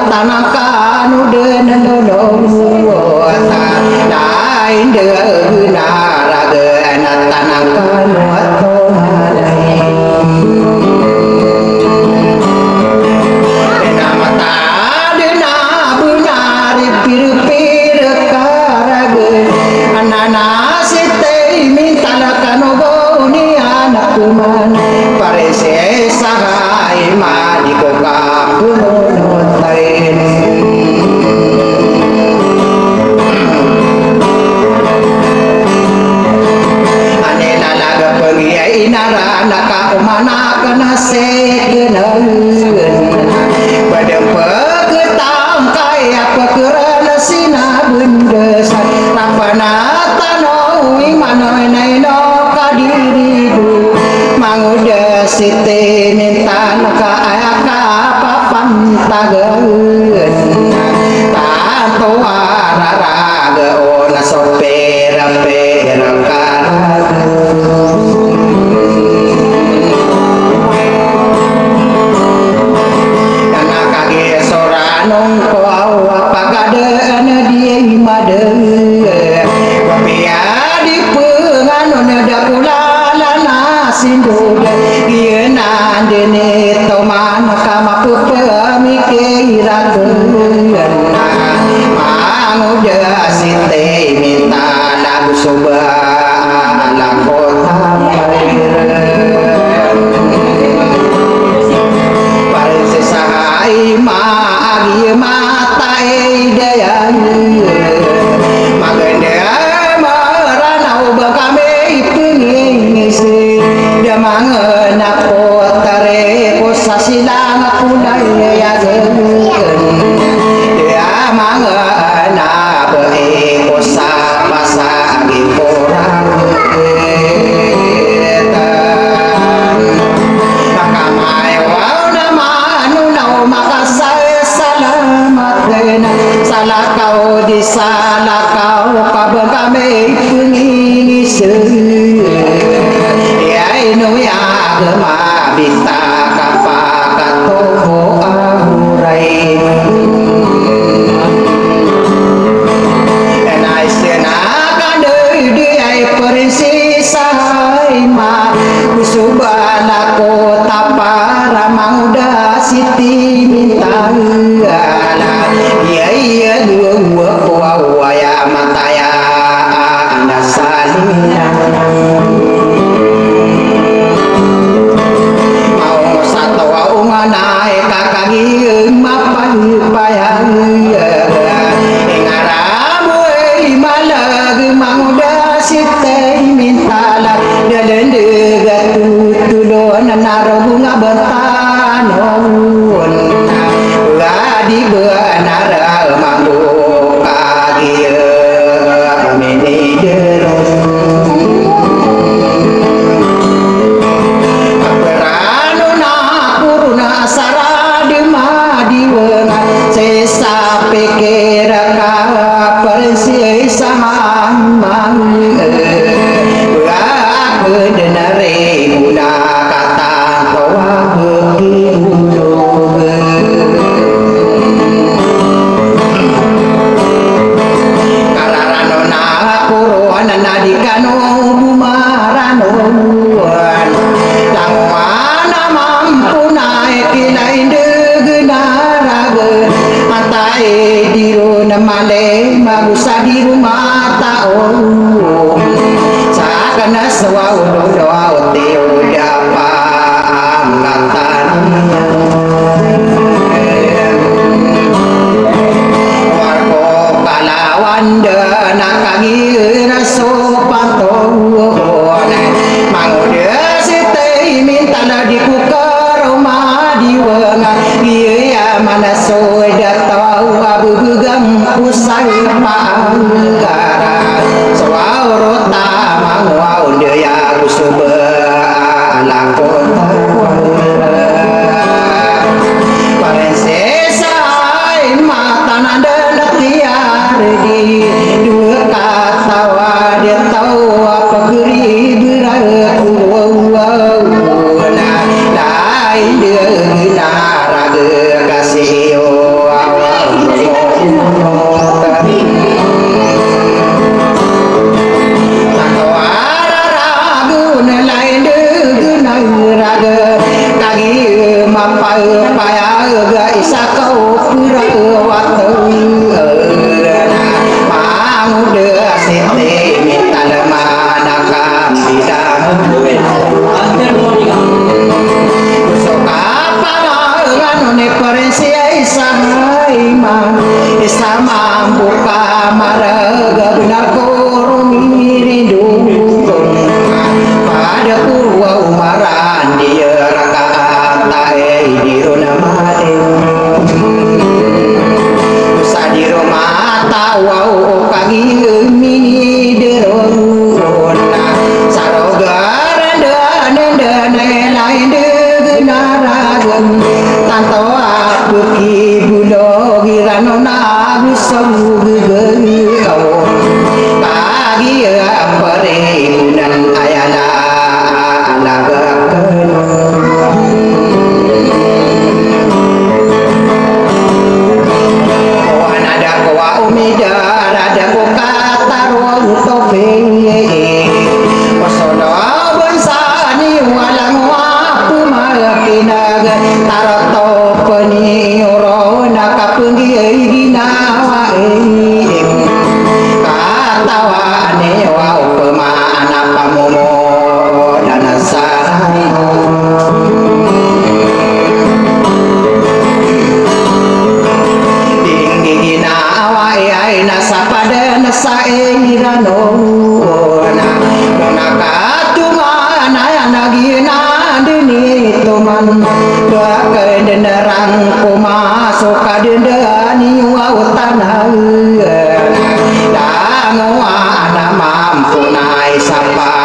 tanaka nu de no ta lain de na ra ge na tanaka nu to na mata de na bunari pir karage anana site minta lakano boni anak kuman parese sahai madi ko ka punotain anela laga pengiai nara naka umana kana se geneun badem peketang kaya pekerana sina bundesan rapana tanoi manoi naino kadiri du mangude site minta naka ayaka papan tageun tanto araraga ona sopera pera karena kage soranong ko apa kade ana dia imade di penganon dakulala sindo ieu nandene toman kama pemikiran mangude site minta lagu soba lakota parese sahai ma agi mata daya magende maranau bakame ipengisi dia mangena potare posasilang kunai ya dia mangena be posa masa di porang makamai wau nama anu nau makasai selamat kena salah kau di salah kau kabagame pengisi ya inu ya gema bita kapa katoko ahurai enai sena kande diai perisi sahai ma kusubana ko tapara manguda siti minta ala iya dua wa ya mataya anasalina mau satu nae kakagi mapai payang ngaramu malag manguda site mintala dalende gatu tulon naro bunga bentanon gadi benara manggo kagi amene deron sesa pikir ka persi samang aku denare guna kata tawa begitu kararano na kuruan nadikano bumarano langwana mampu naik kilain matai diru namale magusa di rumah tao sakana sawau doa teu dapa angkatan warko kalawan dana kagi raso pato mangude site minta diku ke rumah diwenga iya mana soda tahu abu gugam usai panggara sawau tama wau dia kusuba lakota prinsesa mata nanda tiar di dua kata dia tahu apa geri berat lain dia naraga kasih sama buka maraga benar korumi rindu pada purwa umaran dia rakaat tae di runamade sadiro mata wau kagi emi derona saroga randa lain degenaragen tanto aku kibulo giranona bisa gugeu kagi perempuan ayana alagakeun umida rada kata ruang tope pasono bonsani walang wapu malakinaga taroto peni orona kapunggi ginawa katawane wau pemana pamomo danasara nasa pada nasa engirano na nakatuma na gina dini tuman doakan denderang masuk kadendani wautana dangu ana mampu naik sapa